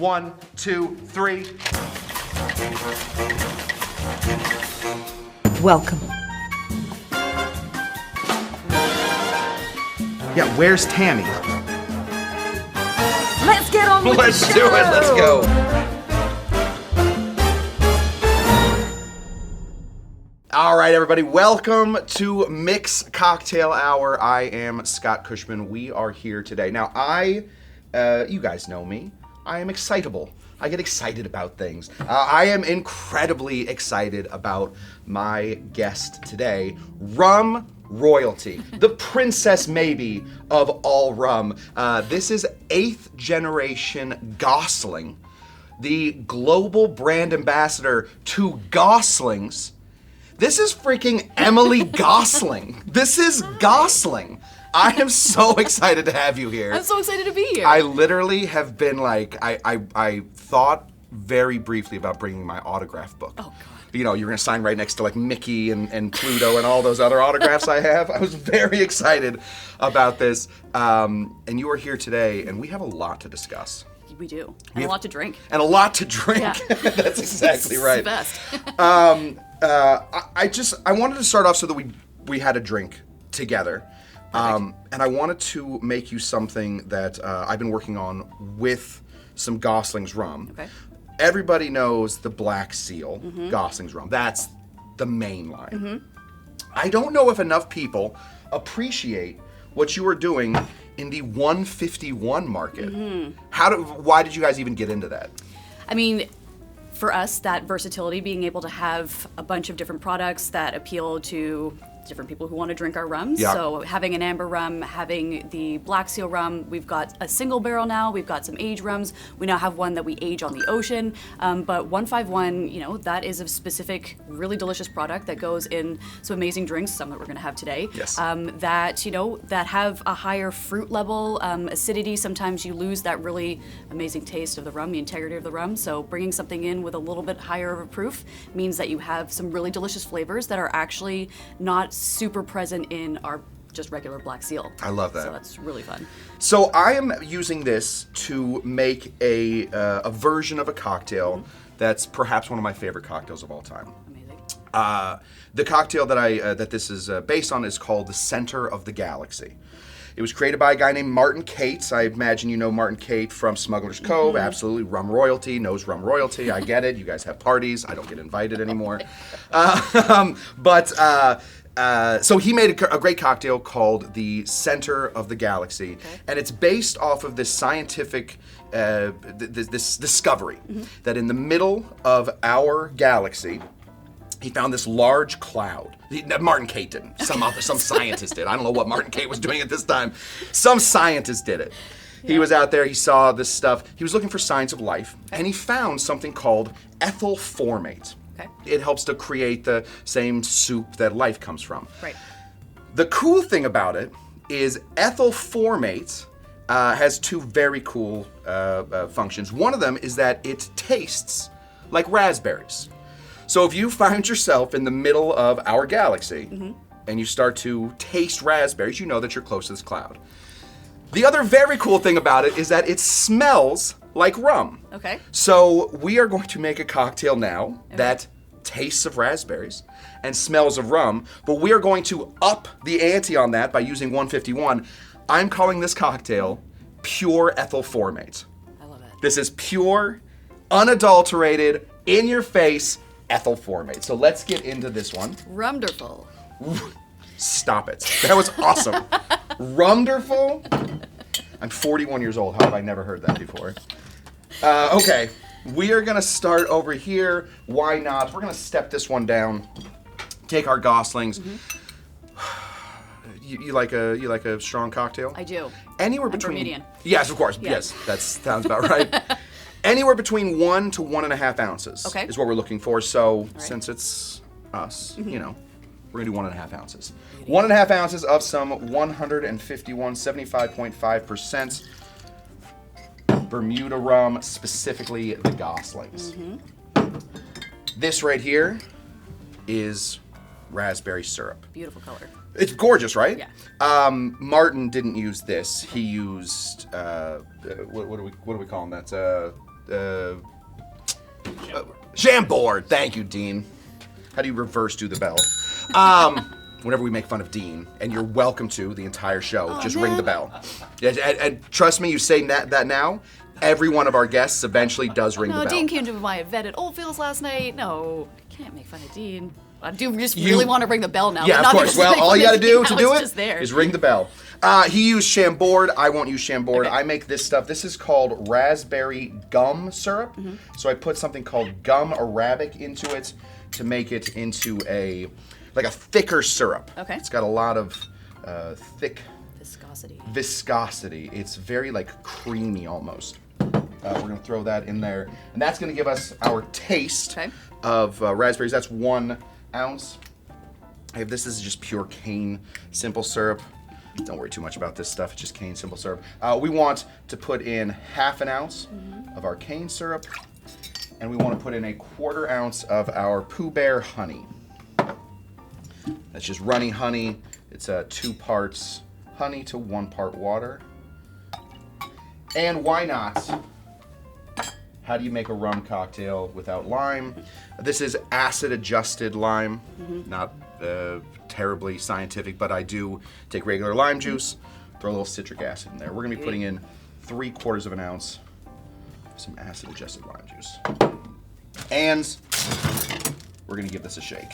1, 2, 3. Welcome. Yeah, where's Tammy? Let's get on with Let's the do show. it. Let's go. All right, everybody. Welcome to Mix Cocktail Hour. I am Scott Cushman. We are here today. Now, you guys know me. I am excitable. I get excited about things. I am incredibly excited about my guest today, rum royalty, the princess maybe of all rum. This is 8th generation Gosling, the global brand ambassador to Goslings. This is freaking Emily Gosling. This is Gosling. I am so excited to have you here. I'm so excited to be here. I literally have been like, I thought very briefly about bringing my autograph book. Oh, God. You know, you're gonna sign right next to like Mickey and Pluto and all those other autographs I have. I was very excited about this. And you are here today, and we have a lot to discuss. We do. And a lot to drink. And a lot to drink. Yeah. That's exactly right. It's the best. I wanted to start off so that we had a drink together. And I wanted to make you something that I've been working on with some Goslings Rum. Okay. Everybody knows the Black Seal Goslings Rum. That's the main line. I don't know if enough people appreciate what you are doing in the 151 market. Why did you guys even get into that? I mean, for us, that versatility, being able to have a bunch of different products that appeal to different people who want to drink our rums. Yeah. So having an amber rum, having the Black Seal rum, we've got a single barrel now, we've got some aged rums. We now have one that we age on the ocean. But 151, you know, that is a specific, really delicious product that goes in some amazing drinks, some that we're going to have today. Yes. That, you know, that have a higher fruit level, acidity. Sometimes you lose that really amazing taste of the rum, the integrity of the rum. So bringing something in with a little bit higher of a proof means that you have some really delicious flavors that are actually not super present in our just regular Black Seal. I love that. So that's really fun. So I am using this to make a version of a cocktail that's perhaps one of my favorite cocktails of all time. Amazing. The cocktail that this is based on is called the Center of the Galaxy. It was created by a guy named Martin Cates. I imagine you know Martin Cate from Smuggler's Cove. Absolutely, rum royalty, knows rum royalty. I get it. You guys have parties. I don't get invited anymore. So he made a great cocktail called the Center of the Galaxy, and it's based off of this scientific this discovery that in the middle of our galaxy, he found this large cloud. Martin Cate didn't. Some scientist did. I don't know what Martin Cate was doing at this time. Some scientist did it. Yeah. He was out there. He saw this stuff. He was looking for signs of life, and he found something called ethyl formate. Okay. It helps to create the same soup that life comes from. Right. The cool thing about it is ethyl formate has two very cool functions. One of them is that it tastes like raspberries. So if you find yourself in the middle of our galaxy and you start to taste raspberries, you know that you're close to this cloud. The other very cool thing about it is that it smells like rum. Okay. So we are going to make a cocktail now that tastes of raspberries and smells of rum, but we are going to up the ante on that by using 151. I'm calling this cocktail Pure Ethyl Formate. I love it. This is pure, unadulterated, in-your-face ethyl formate. So let's get into this one. Rumderful. Stop it. That was awesome. Rumderful? I'm 41 years old. How have I never heard that before? Okay, we are gonna start over here. Why not? We're gonna step this one down. Take our Goslings. You like a strong cocktail? I do. Anywhere I'm between. Bermudian. Yes, of course. Yeah. Yes, that sounds about right. Anywhere between 1 to 1.5 ounces is what we're looking for. So since it's us, you know, we're gonna do 1.5 ounces. 1.5 ounces of some 151, 75.5% Bermuda rum, specifically the Goslings. This right here is raspberry syrup. Beautiful color. It's gorgeous, right? Yeah. Martin didn't use this. He used what do we call them? That's Jamboard. Thank you, Dean. How do you reverse do the bell? Whenever we make fun of Dean, and you're welcome to the entire show, just ring the bell. Yeah, and trust me, you say that now, every one of our guests eventually does ring the bell. No, Dean came to my event at Oldfields last night. No, I can't make fun of Dean. I do just really want to ring the bell now. Yeah, of course. Well, all you got to do to do it is ring the bell. He used Chambord. I won't use Chambord. Okay. I make this stuff. This is called raspberry gum syrup. Mm-hmm. So I put something called gum arabic into it to make it into a thicker syrup. Okay. It's got a lot of thick viscosity. It's very creamy almost. We're gonna throw that in there, and that's gonna give us our taste of raspberries. That's 1 ounce. This is just pure cane simple syrup. Don't worry too much about this stuff. It's just cane simple syrup. We want to put in 1/2 ounce of our cane syrup, and we want to put in 1/4 ounce of our Pooh Bear honey. That's just runny honey. It's 2 parts honey to 1 part water. And why not? How do you make a rum cocktail without lime? This is acid-adjusted lime, not terribly scientific, but I do take regular lime juice, throw a little citric acid in there. We're gonna be putting in 3/4 of an ounce of some acid-adjusted lime juice. And we're gonna give this a shake.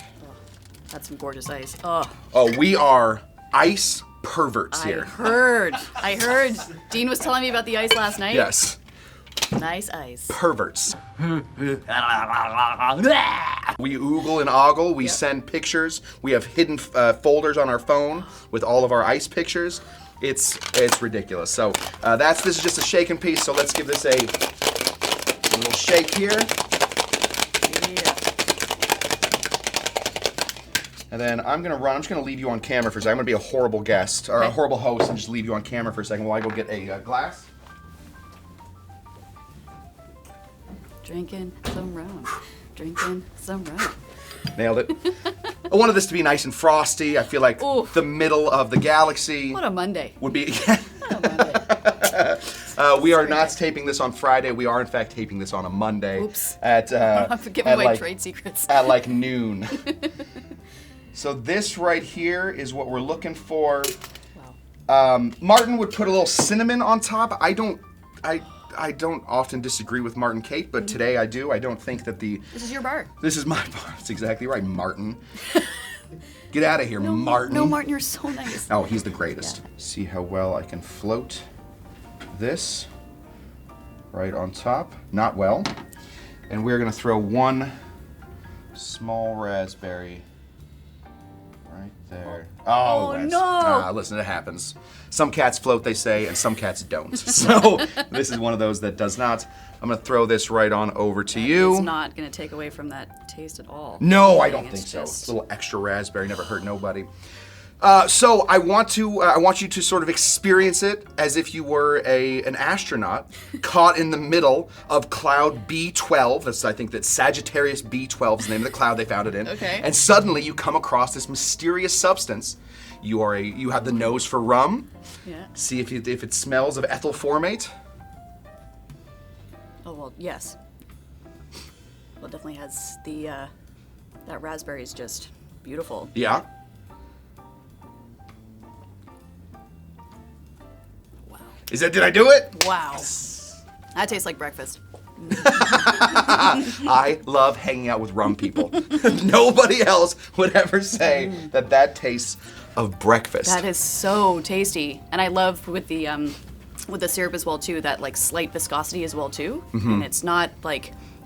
That's some gorgeous ice. Oh, we are ice perverts here. I heard. Dean was telling me about the ice last night. Yes. Nice ice. Perverts. We oogle and ogle. We send pictures. We have hidden folders on our phone with all of our ice pictures. It's ridiculous. So this is just a shaken piece. So let's give this a little shake here. And then I'm just gonna leave you on camera for a second. I'm gonna be a horrible guest, or a horrible host, and just leave you on camera for a second while I go get a glass. Drinking some rum. Drinking some rum. Nailed it. I wanted this to be nice and frosty. I feel like the middle of the galaxy. What a Monday. Would be. What a Monday. We are not taping this on Friday. We are in fact taping this on a Monday. Oops. I'm giving away trade secrets. At noon. So this right here is what we're looking for. Wow. Martin would put a little cinnamon on top. I don't often disagree with Martin Cake, but today I do. I don't think that This is your bar. This is my bar. That's exactly right, Martin. Get out of here, Martin. No, Martin, you're so nice. Oh, he's the greatest. Yeah. See how well I can float this right on top. Not well. And we're gonna throw 1 small raspberry right there. Oh no! Listen, it happens. Some cats float, they say, and some cats don't. So this is one of those that does not. I'm gonna throw this right on over to you. It's not gonna take away from that taste at all. No, I don't think so. A little extra raspberry never hurt nobody. So I want you to sort of experience it as if you were an astronaut caught in the middle of cloud B12. I think that Sagittarius B12 is the name of the cloud they found it in. Okay. And suddenly you come across this mysterious substance. You have the nose for rum. Yeah. See if it smells of ethyl formate. Oh well, yes. Well, it definitely has that raspberry is just beautiful. Yeah. Did I do it? Wow. That tastes like breakfast. I love hanging out with rum people. Nobody else would ever say that tastes of breakfast. That is so tasty. And I love with the syrup as well too, that slight viscosity as well too. Mm-hmm. And it's not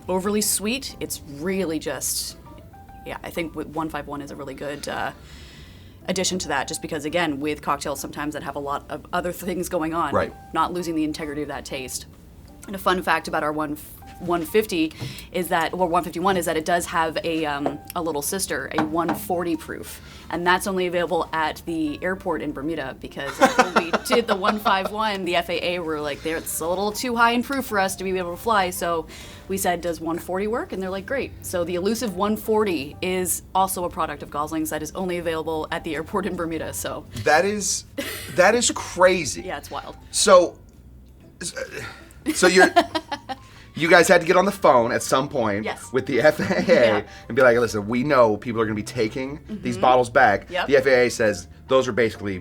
overly sweet. It's really just, I think 151 is a really good addition to that, just because again, with cocktails sometimes that have a lot of other things going on, right, not losing the integrity of that taste. And a fun fact about our 150 is that, or 151, is that it does have a little sister, a 140 proof, and that's only available at the airport in Bermuda, because when we did the 151, the FAA were like, it's a little too high in proof for us to be able to fly, so we said, does 140 work? And they're like, great. So the elusive 140 is also a product of Goslings that is only available at the airport in Bermuda. So that is crazy. Yeah, it's wild. So You guys had to get on the phone at some point Yes. with the FAA and be like, listen, we know people are going to be taking these bottles back. Yep. The FAA says those are basically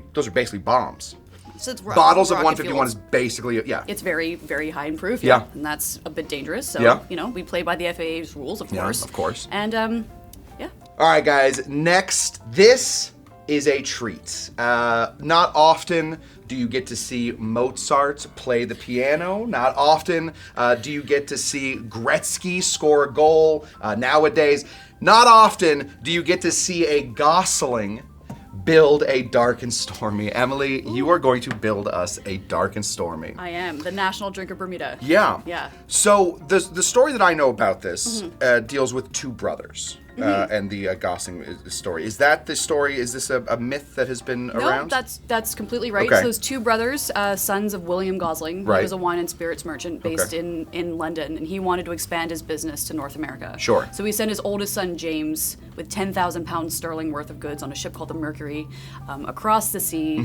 bombs. So it's Bottles of rocket 151 fuels. is basically, It's very, very high in proof. Yeah. And that's a bit dangerous. So, Yeah. we play by the FAA's rules, of Yeah, course. of course. And, yeah. All right, guys, next, this is a treat. Not often do you get to see Mozart play the piano. Not often do you get to see Gretzky score a goal nowadays. Not often do you get to see a Gosling build a Dark and Stormy. Emily, you are going to build us a Dark and Stormy. I am the national drink of Bermuda. Yeah. Yeah. So the story that I know about this deals with two brothers. And the Gosling story. Is that the story? Is this a myth that has been around? No, that's completely right. Okay. So those two brothers, sons of William Gosling, Right. he was a wine and spirits merchant based Okay. in London, and he wanted to expand his business to North America. Sure. So he sent his oldest son, James, with 10,000 pounds sterling worth of goods on a ship called the Mercury across the sea,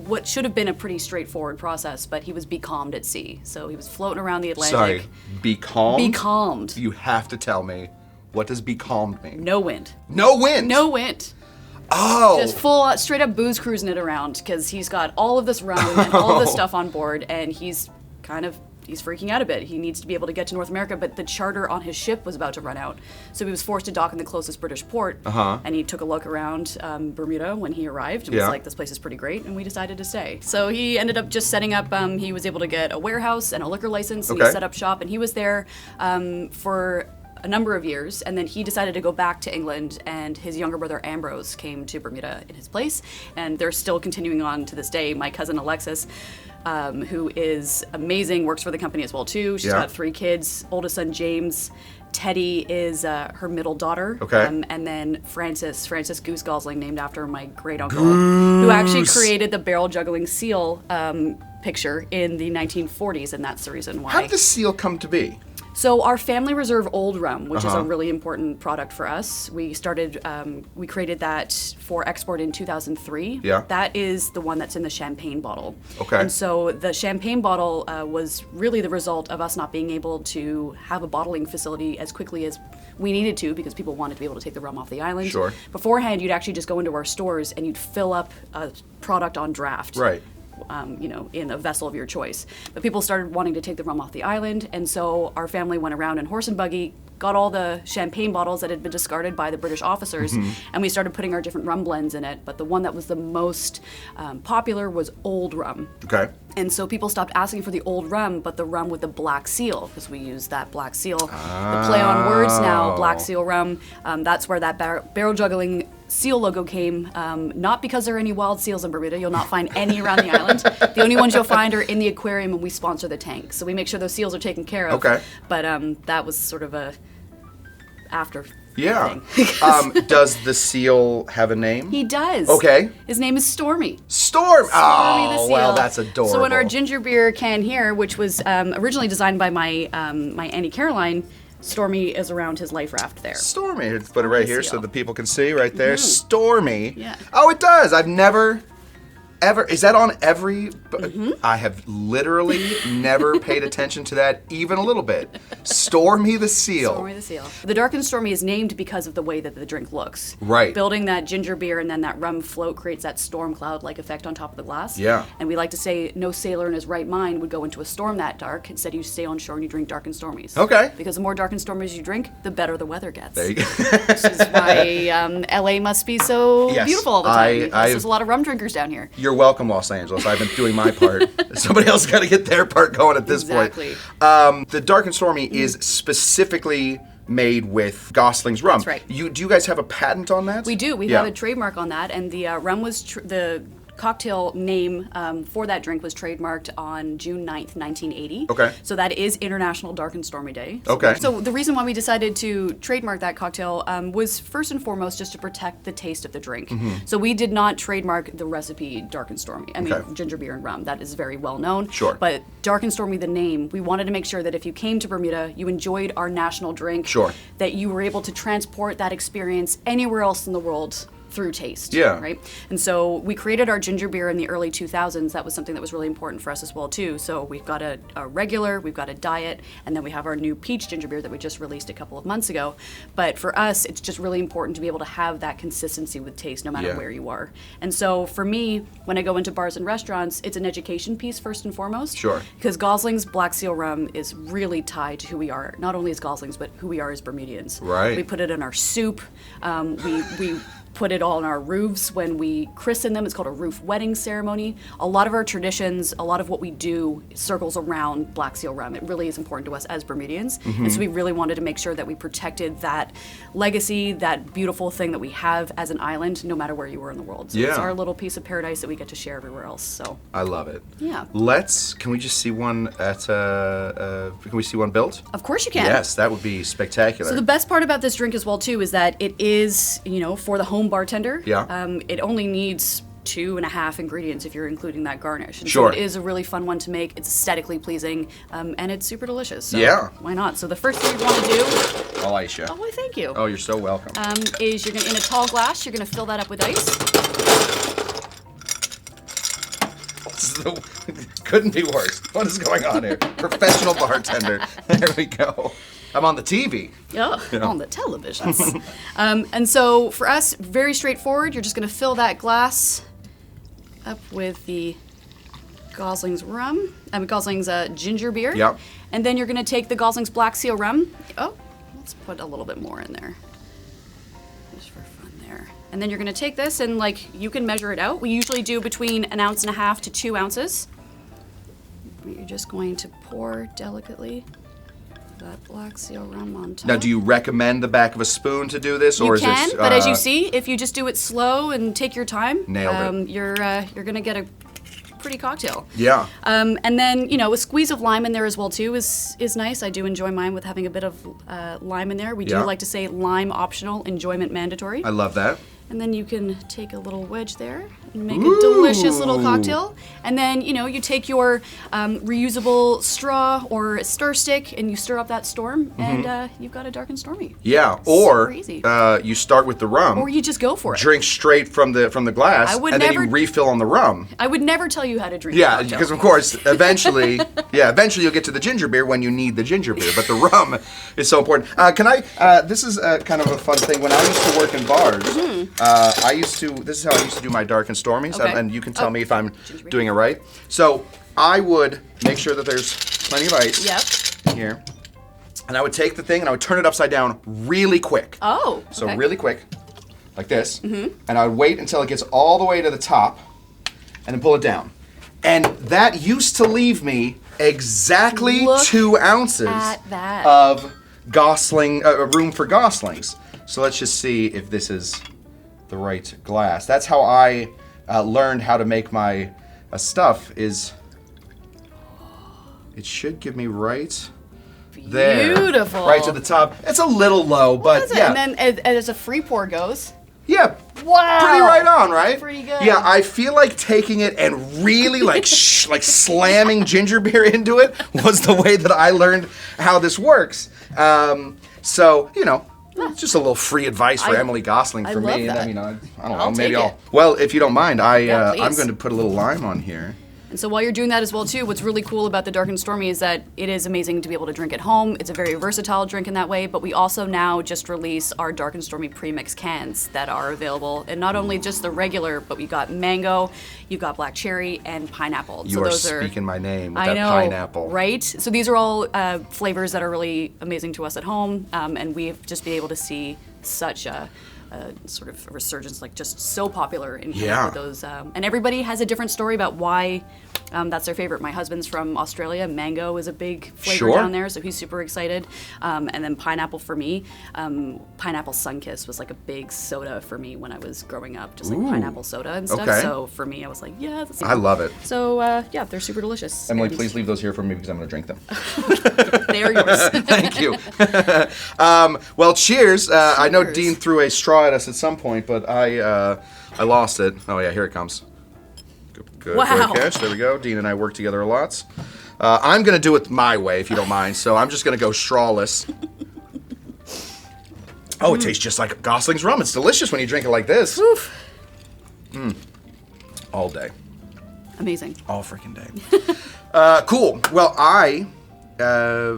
what should have been a pretty straightforward process, but he was becalmed at sea. So he was floating around the Atlantic. Sorry, becalmed? Becalmed. You have to tell me, what does becalmed mean? No wind. No wind? No wind. Oh! Just full straight up booze cruising it around because he's got all of this rum and all of this stuff on board, and he's freaking out a bit. He needs to be able to get to North America, but the charter on his ship was about to run out, so he was forced to dock in the closest British port. And he took a look around Bermuda when he arrived and was like, "This place is pretty great," and we decided to stay. So he ended up just setting up. He was able to get a warehouse and a liquor license, and he set up shop, and he was there for a number of years, and then he decided to go back to England, and his younger brother Ambrose came to Bermuda in his place, and they're still continuing on to this day. My cousin Alexis, who is amazing, works for the company as well too. She's got 3 kids. Oldest son James, Teddy is her middle daughter, and then Francis Goose Gosling, named after my great uncle, who actually created the barrel juggling seal picture in the 1940s, and that's the reason why. How did the seal come to be? So our family reserve old rum, which is a really important product for us, we created that for export in 2003. Yeah. That is the one that's in the champagne bottle. Okay. And so the champagne bottle was really the result of us not being able to have a bottling facility as quickly as we needed to, because people wanted to be able to take the rum off the island. Sure. Beforehand, you'd actually just go into our stores and you'd fill up a product on draft. Right. In a vessel of your choice. But people started wanting to take the rum off the island, and so our family went around in horse and buggy, got all the champagne bottles that had been discarded by the British officers, and we started putting our different rum blends in it. But the one that was the most popular was old rum. Okay. And so people stopped asking for the old rum, but the rum with the black seal, because we use that black seal. The play on words now, black seal rum, that's where that barrel juggling seal logo came, not because there are any wild seals in Bermuda. You'll not find any around the island. The only ones you'll find are in the aquarium, and we sponsor the tank. So we make sure those seals are taken care of. Okay. But that was sort of a after Yeah. thing. Does the seal have a name? He does. Okay. His name is Stormy. Storm. Stormy the Oh, seal. well, that's adorable. So in our ginger beer can here, which was originally designed by my Auntie Caroline, Stormy is around his life raft there. Stormy. Let's put it right here so seal. the people can see right there. Stormy. Yeah. Oh, it does. I've never, ever. Is that on every? I have literally never paid attention to that even a little bit. Stormy the seal. Stormy the seal. The Dark and Stormy is named because of the way that the drink looks. Right. Building that ginger beer and then that rum float creates that storm cloud-like effect on top of the glass. Yeah. And we like to say no sailor in his right mind would go into a storm that dark. Instead, you stay on shore and you drink Dark and Stormies. Okay. Because the more Dark and Stormies you drink, the better the weather gets. There you go. Which is why LA must be so Yes, beautiful all the time. Because I've- there's a lot of rum drinkers down here. You're welcome, Los Angeles. I've been doing my part. Somebody else got to get their part going at this Exactly. point. The Dark and Stormy is specifically made with Goslings Rum. That's right. Do you guys have a patent on that? We do. We Yeah. have a trademark on that, and the rum was the cocktail name for that drink was trademarked on June 9th, 1980. Okay. So that is International Dark and Stormy Day. Okay. So the reason why we decided to trademark that cocktail was first and foremost just to protect the taste of the drink. So we did not trademark the recipe Dark and Stormy. I mean, Okay. ginger beer and rum. That is very well known. Sure. But Dark and Stormy, the name, we wanted to make sure that if you came to Bermuda, you enjoyed our national drink. Sure. That you were able to transport that experience anywhere else in the world through taste. Yeah. Right? And so we created our ginger beer in the early 2000s. That was something that was really important for us as well too. So we've got a regular, we've got a diet, and then we have our new peach ginger beer that we just released a couple of months ago. But for us, it's just really important to be able to have that consistency with taste no matter where you are. And so for me, when I go into bars and restaurants, it's an education piece first and foremost. Sure. Because Goslings Black Seal Rum is really tied to who we are, not only as Goslings, but who we are as Bermudians. Right. We put it in our soup. We put it all on our roofs when we christen them. It's called a roof wedding ceremony. A lot of our traditions, a lot of what we do circles around Black Seal Rum. It really is important to us as Bermudians. And so we really wanted to make sure that we protected that legacy, that beautiful thing that we have as an island, no matter where you were in the world. So it's our little piece of paradise that we get to share everywhere else. So I love it. Yeah. Can we just see one can we see one built? Of course you can. Yes, that would be spectacular. So the best part about this drink as well too is that it is, for the home bartender. Yeah. It only needs 2.5 ingredients if you're including that garnish. And Sure. so it is a really fun one to make. It's aesthetically pleasing, and it's super delicious. So Yeah. why not? So the first thing you want to do, Alicia. why thank you, Oh, you're so welcome. is you're gonna, in a tall glass, you're gonna fill that up with ice. Couldn't be worse. What is going on here? Professional bartender. There we go. I'm on the TV. On the televisions. And so for us, very straightforward. You're just going to fill that glass up with the Goslings Rum. Goslings ginger beer. Yep. And then you're going to take the Goslings Black Seal Rum. Oh, let's put a little bit more in there. Just for fun there. And then you're going to take this and you can measure it out. We usually do between 1.5 ounces to 2 ounces. You're just going to pour delicately that Black Seal Rum on top. Now, do you recommend the back of a spoon to do this, or You can, is it? but as you see, if you just do it slow and take your time, Nailed it. You're gonna get a pretty cocktail. Yeah. And then a squeeze of lime in there as well too is nice. I do enjoy mine with having a bit of lime in there. We do Yeah. like to say lime optional, enjoyment mandatory. I love that. And then you can take a little wedge there and make a delicious little cocktail. And then, you take your reusable straw or stir stick and you stir up that storm and you've got a dark and stormy. Yeah, or Super easy. You start with the rum. Or you just go for it. Drink straight from the glass, I would and then never- you refill on the rum. I would never tell you how to drink a Yeah, cocktail. because of course, eventually you'll get to the ginger beer when you need the ginger beer. But the rum is so important. This is kind of a fun thing. When I used to work in bars, this is how I used to do my dark and stormies, Okay. and you can tell me if I'm doing it right. So I would make sure that there's plenty of ice here, and I would take the thing and I would turn it upside down really quick. Oh, So okay. really quick, like this, and I would wait until it gets all the way to the top, and then pull it down. And that used to leave me exactly Look 2 ounces at that. of room for Goslings. So let's just see if this is the right glass. That's how I learned how to make my stuff. It should give me right there. Beautiful. Right to the top. It's a little low, but That's it. yeah. And then as a free pour goes, Yeah. Wow. Pretty right on, right? Pretty good. Yeah, I feel like taking it and really like slamming ginger beer into it was the way that I learned how this works. So, it's just a little free advice for Emily Gosling for me. love that. And I don't know, I'll maybe take I'll. it. Well, if you don't mind, Yeah, I'm please. going to put a little lime on here. And so while you're doing that as well too, what's really cool about the Dark and Stormy is that it is amazing to be able to drink at home. It's a very versatile drink in that way, but we also now just release our Dark and Stormy premix cans that are available. And not only just the regular, but we got mango, you've got black cherry, and pineapple. You are speaking my name with I that know, pineapple. Right? So these are all flavors that are really amazing to us at home, and we've just been able to see such a sort of resurgence, like just so popular in with those. And everybody has a different story about why that's their favorite. My husband's from Australia. Mango is a big flavor down there, so he's super excited. And then pineapple for me. Pineapple Sunkiss was like a big soda for me when I was growing up, just like pineapple soda and stuff. Okay. So for me, I was like, yeah, that's I love it. So yeah, they're super delicious. Emily, And please leave those here for me because I'm going to drink them. they are yours. Thank you. Well, cheers. I know Cheers. Dean threw a straw at us at some point, but I lost it. Oh yeah, here it comes. Good Wow. catch. There we go. Dean and I work together a lot. I'm gonna do it my way, if you don't mind. So I'm just gonna go strawless. Oh, it tastes just like Goslings Rum. It's delicious when you drink it like this. Oof. All day. Amazing. All freaking day. Cool. Well,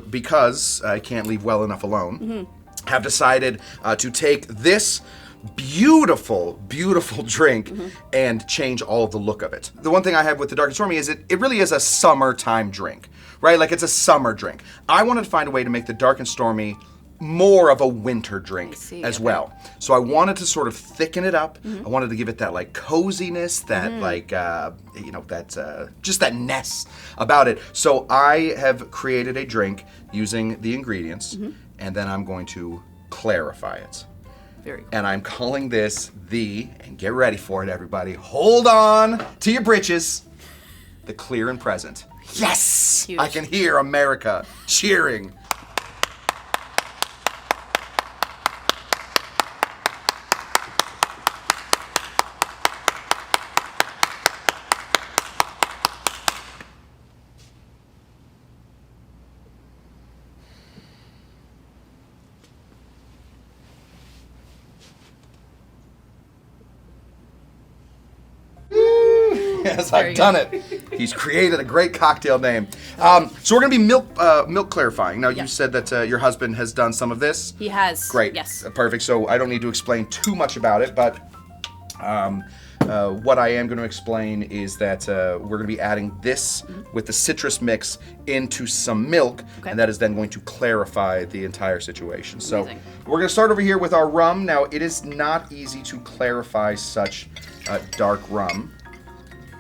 because I can't leave well enough alone, have decided to take this beautiful, beautiful drink and change all of the look of it. The one thing I have with the Dark and Stormy is it really is a summertime drink, right? Like it's a summer drink. I wanted to find a way to make the Dark and Stormy more of a winter drink as well. So I wanted to sort of thicken it up. I wanted to give it that like coziness, that like, just that ness about it. So I have created a drink using the ingredients and then I'm going to clarify it. Very cool. And I'm calling this and get ready for it, everybody. Hold on to your britches. The Clear and Present. Yes! Huge. I can hear America cheering. Yes, I've done it. He's created a great cocktail name. So we're going to be milk clarifying. Now, you said that your husband has done some of this. He has. Great. Yes. Perfect. So I don't need to explain too much about it, but what I am going to explain is that we're going to be adding this with the citrus mix into some milk, and that is then going to clarify the entire situation. So we're going to start over here with our rum. Now, it is not easy to clarify such dark rum.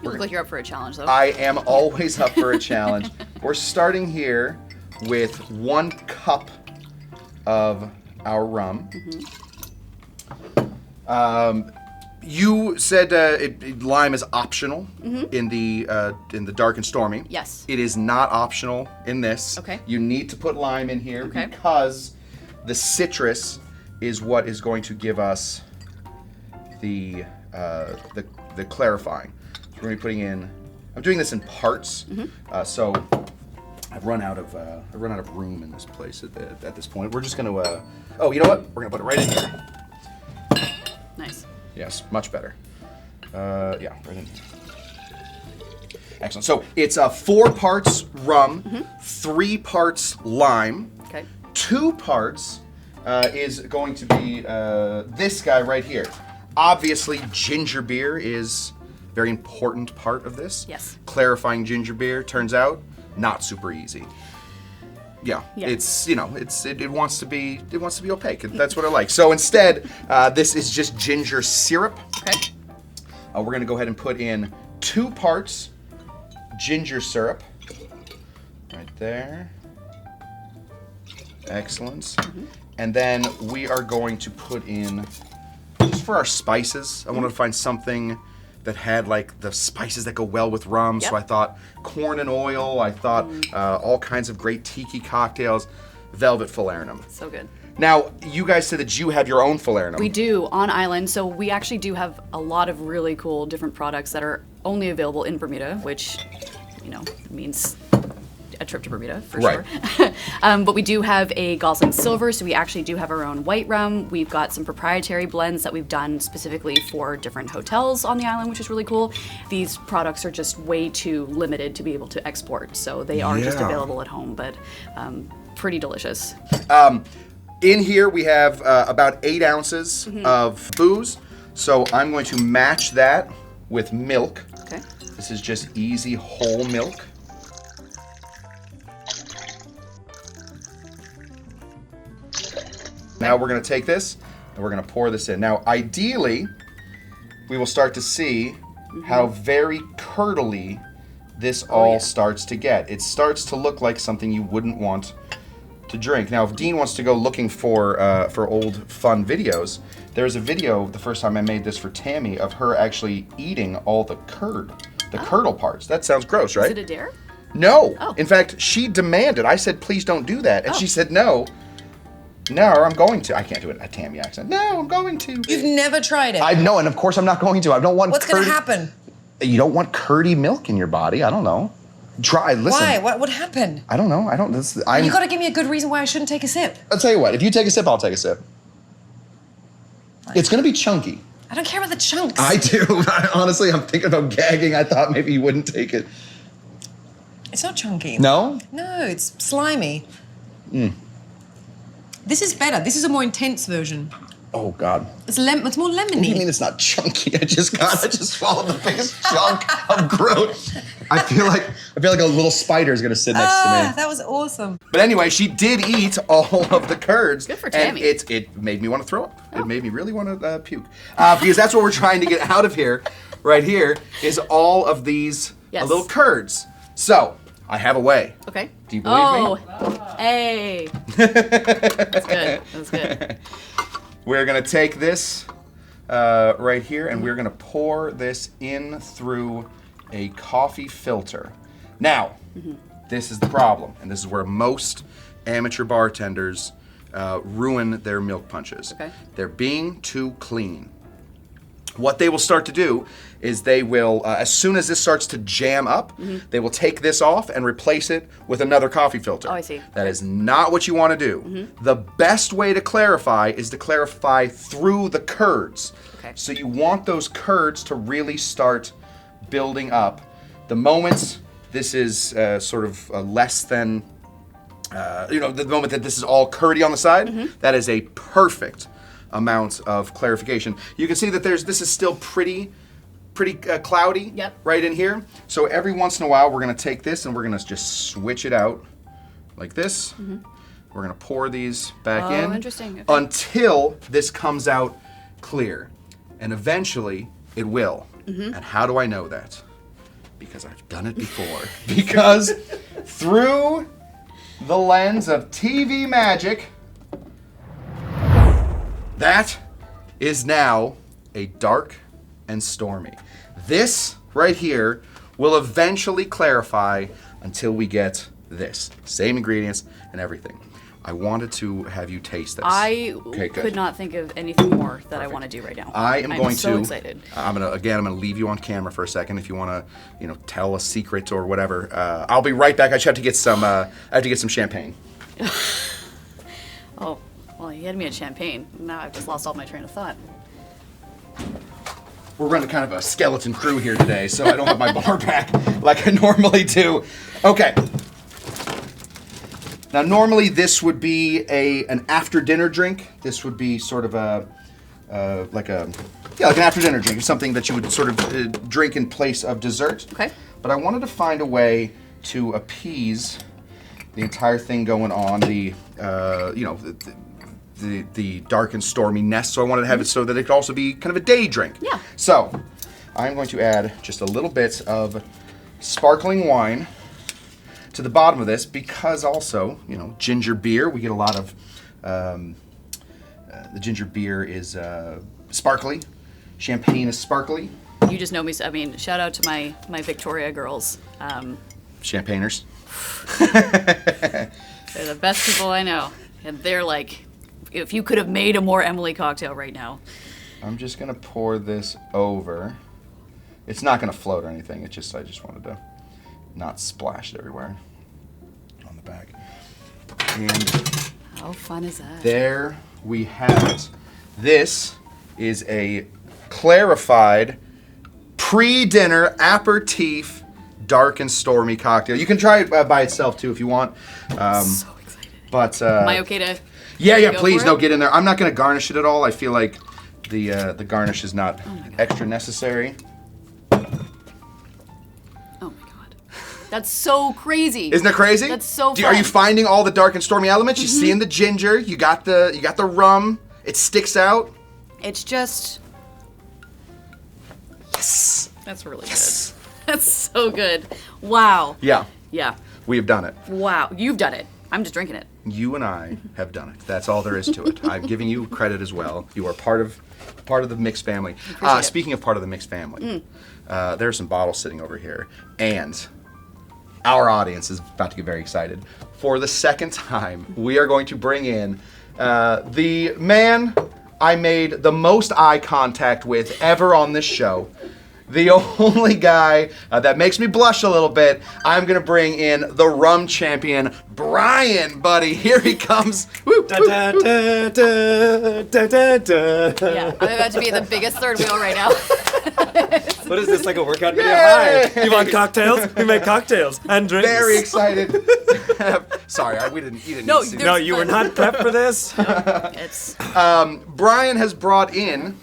You look like you're up for a challenge, though. I am always up for a challenge. We're starting here with 1 cup of our rum. You said lime is optional in the Dark and Stormy. Yes. It is not optional in this. Okay. You need to put lime in here because the citrus is what is going to give us the clarifying. So we're going to be putting in. I'm doing this in parts, so I've run out of room in this place at this point. We're just going to. Oh, you know what? We're going to put it right in here. Nice. Yes, much better. Yeah, right in here. Excellent. So it's 4 parts rum, 3 parts lime, 2 parts is going to be this guy right here. Obviously, ginger beer is a very important part of this. Yes. Clarifying ginger beer turns out not super easy. Yeah, it's it wants to be opaque. That's what I like. So instead, this is just ginger syrup. Okay. We're gonna go ahead and put in 2 parts ginger syrup. Right there. Excellent. And then we are going to put in, just for our spices, I wanted to find something that had like the spices that go well with rum. So I thought corn and oil. I thought all kinds of great tiki cocktails. Velvet Falernum. So good. Now, you guys said that you have your own Falernum. We do, on island. So we actually do have a lot of really cool different products that are only available in Bermuda, which, means a trip to Bermuda, for sure. But we do have a Gosling Silver, so we actually do have our own white rum. We've got some proprietary blends that we've done specifically for different hotels on the island, which is really cool. These products are just way too limited to be able to export, so they are just available at home, but pretty delicious. In here we have about 8 ounces of booze, so I'm going to match that with milk. Okay. This is just easy whole milk. Now we're going to take this and we're going to pour this in. Now, ideally, we will start to see how very curdly this all starts to get. It starts to look like something you wouldn't want to drink. Now, if Dean wants to go looking for old fun videos, there's a video the first time I made this for Tammy of her actually eating all the curdle parts. That sounds gross, right? Is it a dare? No. Oh. In fact, she demanded. I said, please don't do that. And she said, no. No, I'm going to. I can't do it in a Tammy accent. No, I'm going to. You've never tried it. I know, and of course I'm not going to. I don't want What's going to happen? You don't want curdy milk in your body. I don't know. Try, listen. Why? What would happen? I don't know. You got to give me a good reason why I shouldn't take a sip. I'll tell you what. If you take a sip, I'll take a sip. It's gonna be chunky. I don't care about the chunks. I do. Honestly, I'm thinking about gagging. I thought maybe you wouldn't take it. It's not chunky. No? No, it's slimy. This is better. This is a more intense version. Oh God. It's more lemony. What do you mean it's not chunky? I just swallowed the biggest chunk of growth. I feel like a little spider is gonna sit next to me. That was awesome. But anyway, she did eat all of the curds. Good for Tammy. And it made me want to throw up. It made me really want to puke. Because that's what we're trying to get out of here. Right here is all of these little curds. So, I have a way. Okay. Do you believe me? Hey. That's good. That's good. We're gonna take this right here and we're gonna pour this in through a coffee filter. Now, this is the problem, and this is where most amateur bartenders ruin their milk punches. Okay. They're being too clean. What they will start to do is they will, as soon as this starts to jam up, they will take this off and replace it with another coffee filter. Oh, I see. That is not what you want to do. The best way to clarify is to clarify through the curds. Okay. So you want those curds to really start building up. The moment this is sort of less than, the moment that this is all curdy on the side, that is a perfect amount of clarification. You can see that this is still pretty cloudy right in here. So every once in a while, we're gonna take this and we're gonna just switch it out like this. We're gonna pour these back in interesting. Okay. until this comes out clear. And eventually it will. And how do I know that? Because I've done it before. Because through the lens of TV magic, that is now a dark and stormy. This right here will eventually clarify until we get this. Same ingredients and everything. I wanted to have you taste this. I Okay, good. could not think of anything more that I want to do right now. I'm so excited. I'm gonna leave you on camera for a second if you want to, tell a secret or whatever. I'll be right back. I just have to get some. I have to get some champagne. Oh, well, you had me at champagne. Now I've just lost all my train of thought. We're running kind of a skeleton crew here today, so I don't have my bar back like I normally do. Okay. Now, normally this would be an after dinner drink. This would be sort of like an after dinner drink, something that you would sort of drink in place of dessert. Okay. But I wanted to find a way to appease the entire thing going on, the dark and stormy nest. So I wanted to have it so that it could also be kind of a day drink. Yeah. So I'm going to add just a little bit of sparkling wine to the bottom of this, because also, ginger beer, we get a lot of, the ginger beer is sparkly, champagne is sparkly. You just know me. I mean, shout out to my Victoria girls. Champagners. They're the best people I know. And they're like, if you could have made a more Emily cocktail right now. I'm just gonna pour this over. It's not gonna float or anything. I just wanted to not splash it everywhere on the back. And How fun is that? there we have it. This is a clarified pre-dinner aperitif dark and stormy cocktail. You can try it by itself too if you want. I'm so excited. But Am I okay to? yeah, go please, for no, it? get in there. I'm not gonna garnish it at all. I feel like the garnish is not extra necessary. Oh my god, that's so crazy. Isn't it crazy? That's so fun. Are you finding all the dark and stormy elements? You seeing the ginger? You got the rum. It sticks out. It's just. Yes. That's really Yes. good. That's so good. Wow. Yeah, Yeah. we have done it. Wow. You've done it. I'm just drinking it. You and I have done it. That's all there is to it. I'm giving you credit as well. You are part of the mixed family. Appreciate it. Speaking of part of the mixed family, there are some bottles sitting over here, and our audience is about to get very excited. For the second time, we are going to bring in the man I made the most eye contact with ever on this show. The only guy that makes me blush a little bit. I'm gonna bring in the rum champion, Brian, buddy. Here he comes. Woo! Yeah, I'm about to be the biggest third wheel right now. What is this, like a workout video? Yay! Hi, you want cocktails? We make cocktails and drinks. Very excited. Sorry, you didn't No, need to see No, that. you were not prepped for this. It's Brian has brought in,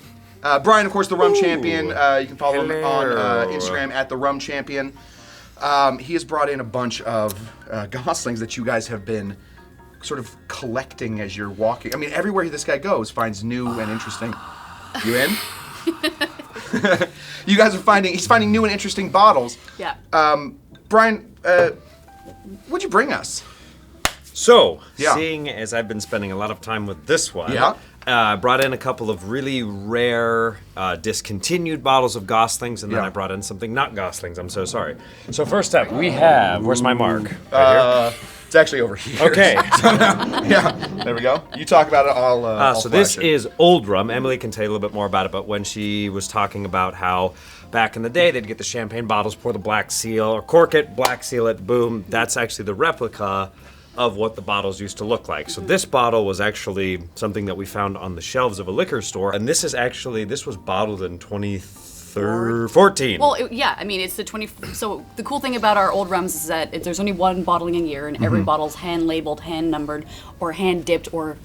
Brian, of course, the Rum Champion. You can follow him on Hello. Instagram at the Rum Champion. He has brought in a bunch of Goslings that you guys have been sort of collecting as you're walking. I mean, everywhere this guy goes finds new and interesting. You in? You guys are he's finding new and interesting bottles. yeah. Brian, what'd you bring us? So, Yeah. seeing as I've been spending a lot of time with this one, Yeah. I brought in a couple of really rare, discontinued bottles of Goslings, and then Yeah. I brought in something not Goslings. I'm so sorry. So first up, we have, where's my mark? Right It's actually over here. Okay. Yeah, there we go. You talk about it, I'll So this flash it. is Old Rum. Emily can tell you a little bit more about it, but when she was talking about how back in the day they'd get the champagne bottles, pour the black seal, or cork it, black seal it, boom, that's actually the replica of what the bottles used to look like. So this bottle was actually something that we found on the shelves of a liquor store, and this was bottled in 2014. Well, yeah, I mean, it's the 20. So the cool thing about our old rums is that there's only one bottling a year, and every bottle's hand labeled, hand numbered, or hand dipped, or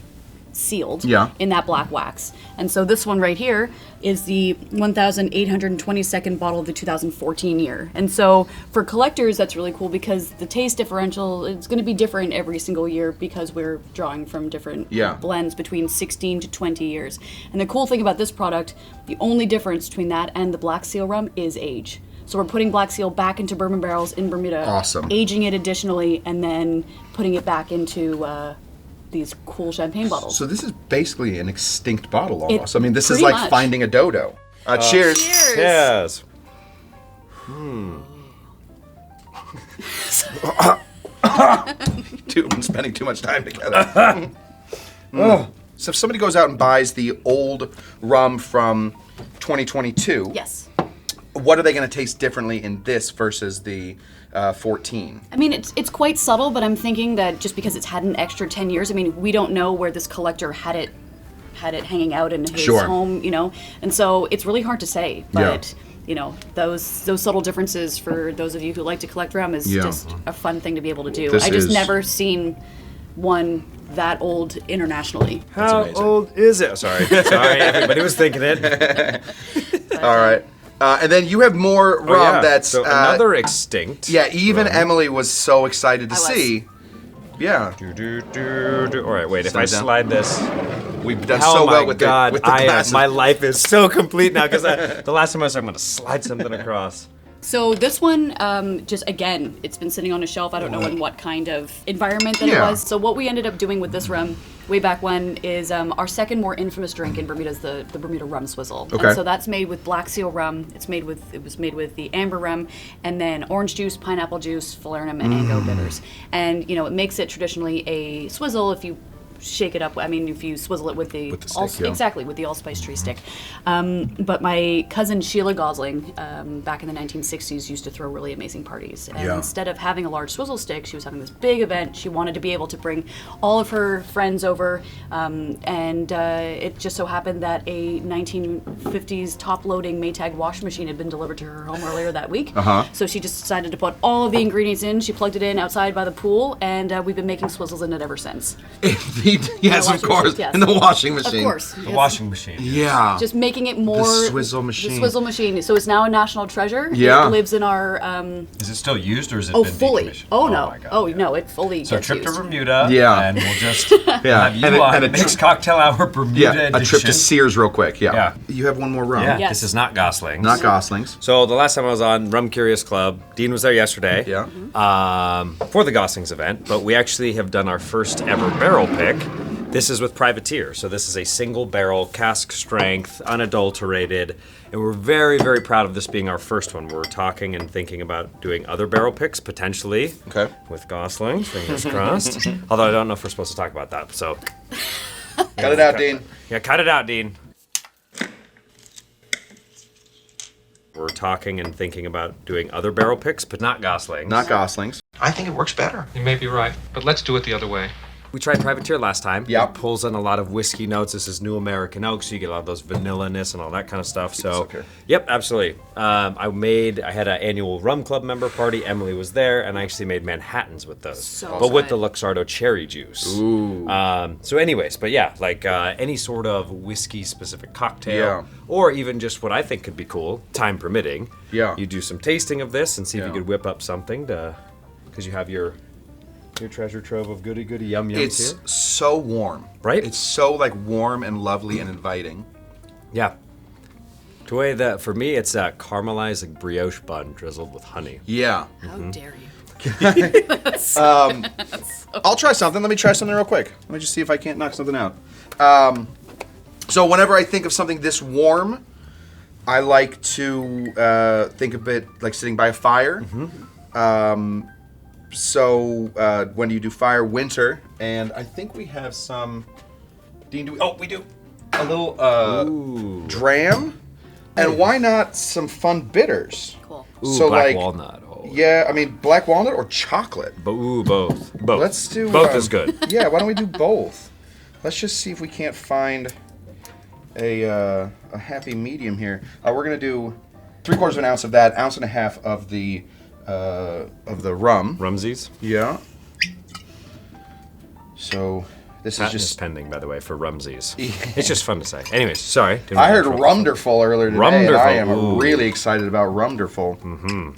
sealed in that black wax. And so this one right here is the 1,822nd bottle of the 2014 year. And so for collectors, that's really cool because the taste differential, it's going to be different every single year because we're drawing from different blends between 16 to 20 years. And the cool thing about this product, the only difference between that and the Black Seal rum is age. So we're putting Black Seal back into bourbon barrels in Bermuda, aging it additionally, and then putting it back into these cool champagne bottles. So this is basically an extinct bottle almost. I mean, this is pretty like much. finding a dodo. Cheers. Cheers! Yes. Dude, I'm spending too much time together. So if somebody goes out and buys the old rum from 2022, Yes. what are they going to taste differently in this versus the 14? I mean, it's quite subtle, but I'm thinking that just because it's had an extra 10 years, I mean, we don't know where this collector had it hanging out in his home, you know, and so it's really hard to say. But you know, those subtle differences for those of you who like to collect rum is just a fun thing to be able to do. I just never seen one that old internationally. How old is it? Sorry, everybody was thinking it. All right. And then you have more rum that's... so another extinct. Yeah, even rum. Emily was so excited to I was. see. Yeah. All right, wait, if I slide this... We've done Oh so my well with God, the glasses. my life is so complete now because the last time I was I'm going to slide something across. So this one, just again, it's been sitting on a shelf. I don't know in what kind of environment that it was. So what we ended up doing with this rum way back when is our second more infamous drink in Bermuda is the Bermuda rum swizzle. Okay. And so that's made with Black Seal rum. It was made with the amber rum and then orange juice, pineapple juice, falernum, and mango bitters. And you know, it makes it traditionally a swizzle if you shake it up. I mean, if you swizzle it with the stick, exactly with the allspice tree stick. But my cousin Sheila Gosling, back in the 1960s, used to throw really amazing parties. And instead of having a large swizzle stick, she was having this big event. She wanted to be able to bring all of her friends over, and it just so happened that a 1950s top-loading Maytag washing machine had been delivered to her home earlier that week. So she just decided to put all of the ingredients in. She plugged it in outside by the pool, and we've been making swizzles in it ever since. Yes, of course. Yes. In the washing machine. Of course. The washing machine. Yeah. Just making it more... The swizzle machine. The swizzle machine. So it's now a national treasure. Yeah. It lives in our... Is it still used or is it oh, been fully. decommissioned? Oh, no. my God, Oh, yeah. no, it fully So gets trip to used. Bermuda, Yeah. and we'll just have you And on a Mixed Cocktail Hour Bermuda Yeah, edition. a trip to Sears real quick. Yeah. Yeah. You have one more rum. Yeah, Yes. this is not Goslings. Not Goslings. So the last time I was on Rum Curious Club, Dean was there yesterday. Yeah. For the Goslings event, but we actually have done our first ever barrel pick. This is with Privateer, so this is a single barrel, cask strength, unadulterated, and we're very, very proud of this being our first one. We're talking and thinking about doing other barrel picks, potentially, with Goslings, fingers crossed. Although I don't know if we're supposed to talk about that, so... Cut it out, Dean. Yeah, cut it out, Dean. We're talking and thinking about doing other barrel picks, but not Goslings. Not Goslings. I think it works better. You may be right, but let's do it the other way. We tried Privateer last time. Yep. It pulls in a lot of whiskey notes. This is new American oak, so you get a lot of those vanilla-ness and all that kind of stuff. So, okay. Yep, absolutely. I had an annual Rum Club member party. Emily was there, and I actually made Manhattans with those. So but with good. the Luxardo cherry juice. Ooh. So anyways, but yeah, like any sort of whiskey-specific cocktail, Yeah. or even just what I think could be cool, time permitting. Yeah. You do some tasting of this and see if you Yeah. could whip up something to, because you have your treasure trove of goody yum yums It's here. so warm. Right? It's so like warm and lovely and inviting. Yeah. The way that for me, it's a caramelized like brioche bun drizzled with honey. Yeah. How dare you? I'll try something. Let me try something real quick. Let me just see if I can't knock something out. So whenever I think of something this warm, I like to think of it like sitting by a fire. So when do you do fire? Winter. And I think we have some... Dean, do we... Oh, we do. A little dram. And why not some fun bitters? Cool. Ooh, So, black like, walnut. Oh. Yeah, I mean, black walnut or chocolate? Ooh, both. Both. Let's do... Both is good. Yeah, why don't we do both? Let's just see if we can't find a happy medium here. We're going to do 3/4 of an ounce of that, ounce and a half of the rum. Rumsies. Yeah. So this is Patent is just... pending, by the way, for Rumsies. It's just fun to say. Anyways, sorry. Didn't I mean heard to interrupt. Rumderful earlier today, and I am Rumderful, ooh. really excited about Rumderful. Mm-hmm.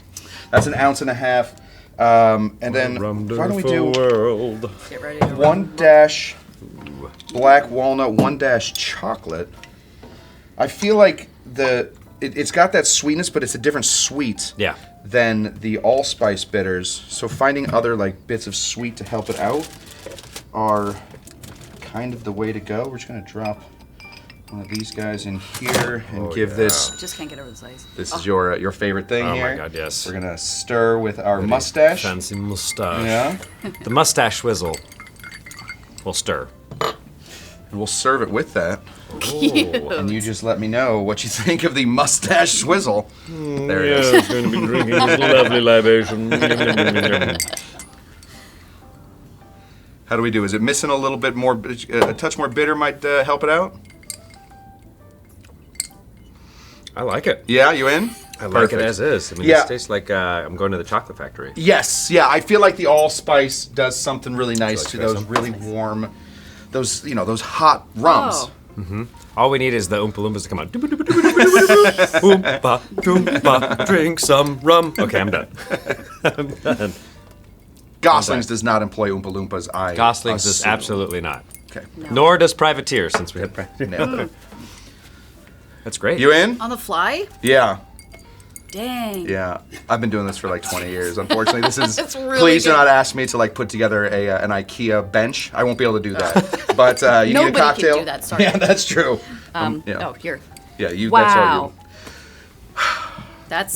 That's an ounce and a half. And then why don't we do World. Get ready to 1 dash black walnut, 1 dash chocolate. I feel like it's got that sweetness, but it's a different sweet Yeah. than the allspice bitters. So finding other like bits of sweet to help it out are kind of the way to go. We're just gonna drop one of these guys in here and give this. Just can't get over this ice. This is your favorite thing Oh here. my God, yes. We're gonna stir with our mustache. Fancy mustache. Yeah. The mustache swizzle. We'll stir. And we'll serve it with that. Ooh. And you just let me know what you think of the mustache swizzle. There it is. Yes, going to be drinking this lovely libation. How do we do? Is it missing a little bit more? A touch more bitter might help it out? I like it. Yeah, you in? I like Perfect. it as is. I mean, Yeah. this tastes like I'm going to the chocolate factory. Yes, yeah. I feel like the allspice does something really nice to try those some? really warm, those hot rums. Oh. All we need is the Oompa Loompas to come out. Oompa, Loompa, drink some rum. Okay, I'm done. I'm done. Goslings does not employ Oompa Loompas. Goslings is assume. absolutely not. Okay. Nor does Privateer, since we had Privateer. Nailed it. That's great. You in? On the fly? Yeah. Dang. Yeah, I've been doing this for like 20 years. Unfortunately, this is. It's really please do good. not ask me to like put together an IKEA bench. I won't be able to do that. But you need Nobody a can cocktail. do that, sorry. Yeah, that's true. Yeah. Oh, here. Yeah, you. That's all Wow. That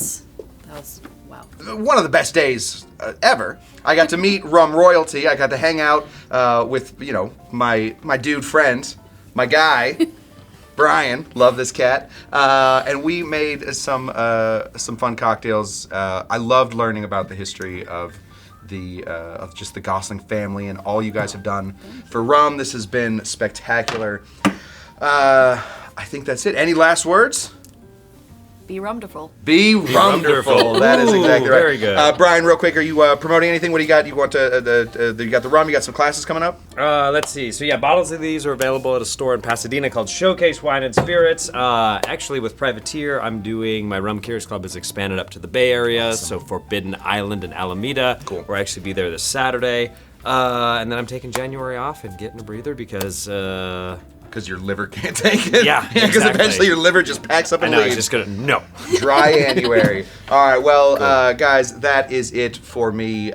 was wow. you. One of the best days ever. I got to meet rum royalty. I got to hang out with my dude friend, my guy. Brian, love this cat, and we made some fun cocktails. I loved learning about the history of just the Gosling family and all you guys have done for rum. This has been spectacular. I think that's it. Any last words? Be Rumderful. Be Rumderful. That is Ooh, exactly right. very good. Brian, real quick, are you promoting anything? What do you got? You want to? You got the rum. You got some classes coming up. Let's see. So yeah, bottles of these are available at a store in Pasadena called Showcase Wine and Spirits. Actually, with Privateer, I'm doing my Rum Curious Club has expanded up to the Bay Area, so Forbidden Island and Alameda. Cool. We'll actually be there this Saturday, and then I'm taking January off and getting a breather because. Because your liver can't take it. Yeah, Because exactly. eventually your liver just packs up I and know leaves. it's just gonna no. Dry January. All right, well, guys, that is it for me.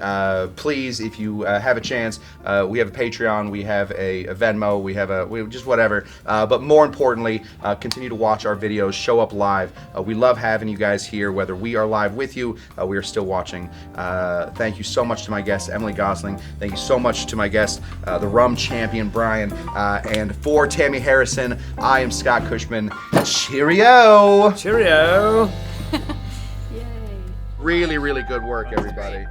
Please, if you have a chance, we have a Patreon, we have a Venmo, we have just whatever. But more importantly, continue to watch our videos, show up live. We love having you guys here, whether we are live with you, we are still watching. Thank you so much to my guest, Emily Gosling. Thank you so much to my guest, the rum champion, Brian. And for Tammy Harrison, I am Scott Cushman. Cheerio! Cheerio. Yay. Really, really good work, everybody.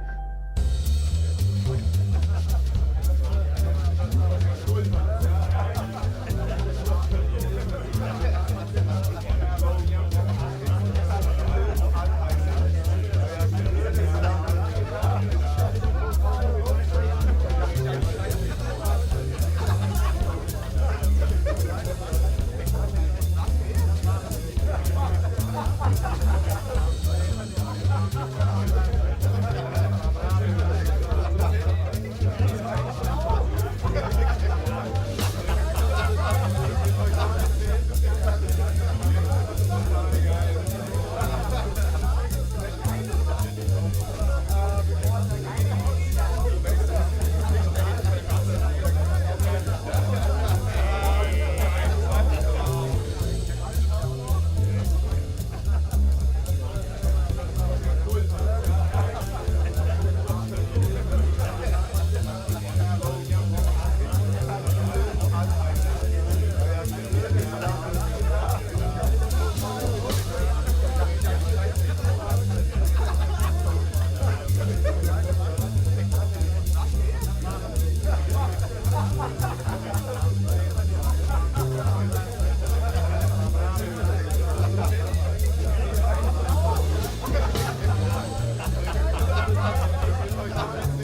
it.